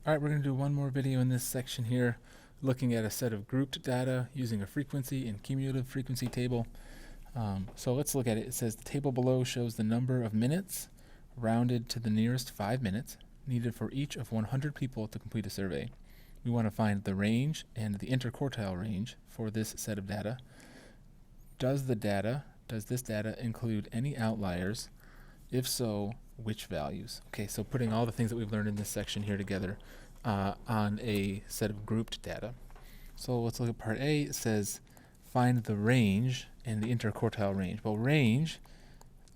Alright, we're going to do one more video in this section here, looking at a set of grouped data using a frequency and cumulative frequency table. So let's look at it. It says the table below shows the number of minutes, rounded to the nearest 5 minutes, needed for each of 100 people to complete a survey. We want to find the range and the interquartile range for this set of data. Does this data include any outliers? If so, which values? Okay, so putting all the things that we've learned in this section here together on a set of grouped data. So let's look at part A. It says find the range and the interquartile range. Well, range,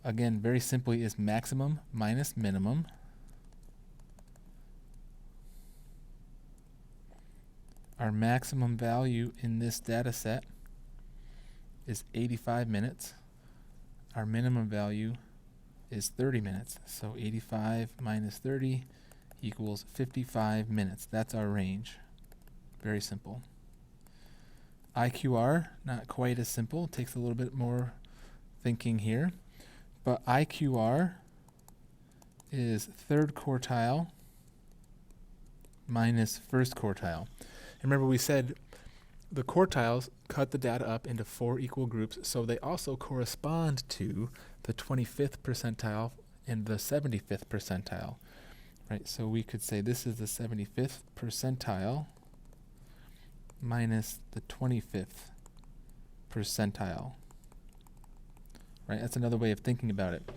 again, very simply is maximum minus minimum. Our maximum value in this data set is 85 minutes. Our minimum value is 30 minutes. So 85 minus 30 equals 55 minutes. That's our range. Very simple. IQR, not quite as simple. It takes a little bit more thinking here. But IQR is third quartile minus first quartile. And remember, we said the quartiles cut the data up into 4 equal groups, so they also correspond to the 25th percentile and the 75th percentile. Right? So we could say this is the 75th percentile minus the 25th percentile. Right? That's another way of thinking about it.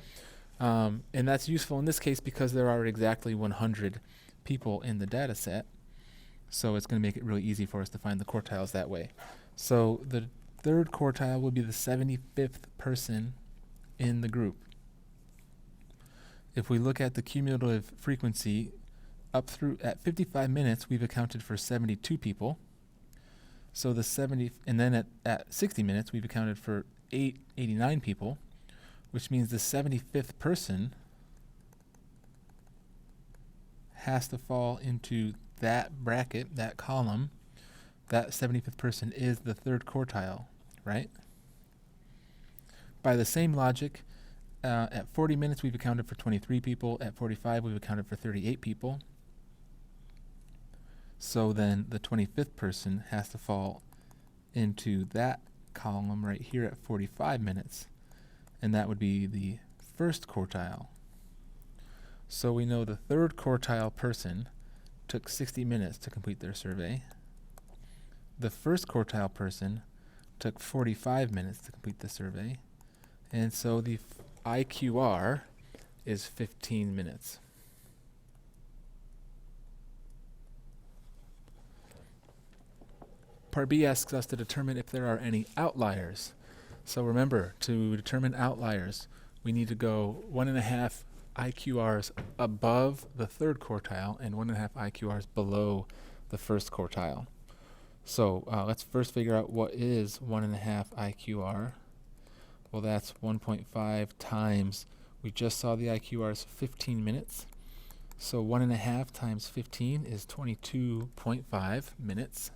And that's useful in this case because there are exactly 100 people in the data set. So it's going to make it really easy for us to find the quartiles that way. So the third quartile will be the 75th person in the group. If we look at the cumulative frequency up through at 55 minutes, we've accounted for 72 people. So the 70, and then at 60 minutes, we've accounted for 89 people, which means the 75th person has to fall into that bracket, that column. That 75th person is the third quartile, right? By the same logic, at 40 minutes we've accounted for 23 people. At 45 we've accounted for 38 people. So then the 25th person has to fall into that column right here at 45 minutes. And that would be the first quartile. So we know the third quartile person took 60 minutes to complete their survey. The first quartile person took 45 minutes to complete the survey. And so the IQR is 15 minutes. Part B asks us to determine if there are any outliers. So remember, to determine outliers, we need to go 1.5 IQRs above the third quartile and 1.5 IQRs below the first quartile. So let's first figure out what is 1.5 IQR. Well, that's 1.5 times, we just saw the IQR is 15 minutes. So 1.5 times 15 is 22.5 minutes.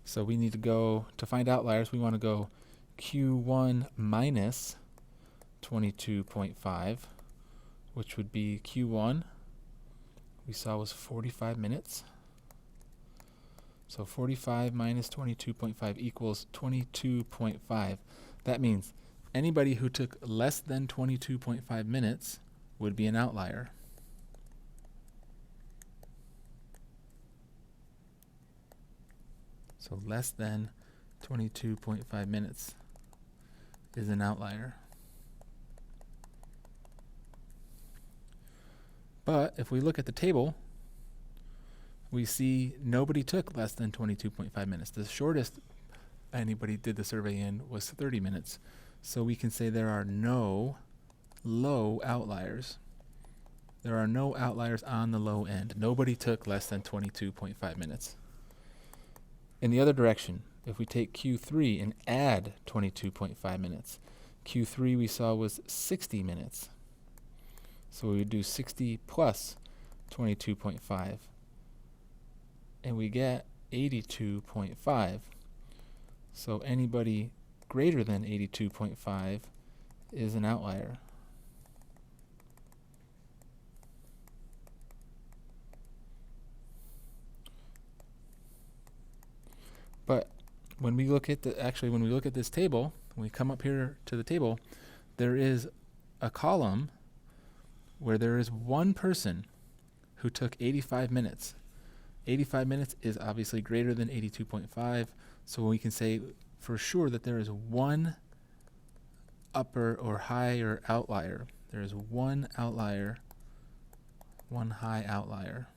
So we need to go, to find outliers, we want to go Q1 minus 22.5, which would be Q1, we saw was 45 minutes. So 45 minus 22.5 equals 22.5. That means anybody who took less than 22.5 minutes would be an outlier. So less than 22.5 minutes is an outlier. But if we look at the table, we see nobody took less than 22.5 minutes. The shortest anybody did the survey in was 30 minutes. So we can say there are no low outliers. There are no outliers on the low end. Nobody took less than 22.5 minutes. In the other direction, if we take Q3 and add 22.5 minutes, Q3 we saw was 60 minutes. So we would do 60 plus 22.5. And we get 82.5. So anybody greater than 82.5 is an outlier. when we look at this table, when we come up here to the table, there is a column where there is one person who took 85 minutes. 85 minutes is obviously greater than 82.5, so we can say for sure that there is one upper or higher outlier. There is one outlier, one high outlier.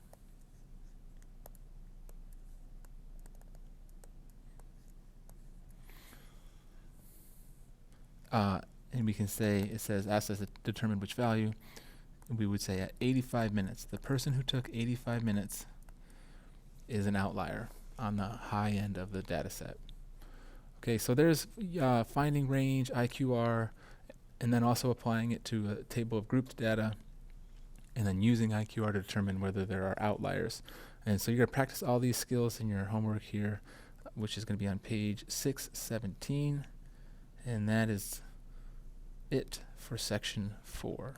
And we can say, asks us to determine which value. And we would say at 85 minutes, the person who took 85 minutes is an outlier on the high end of the data set. Okay, so there's finding range, IQR, and then also applying it to a table of grouped data, and then using IQR to determine whether there are outliers. And so you're going to practice all these skills in your homework here, which is going to be on page 617, and that is it for section 4.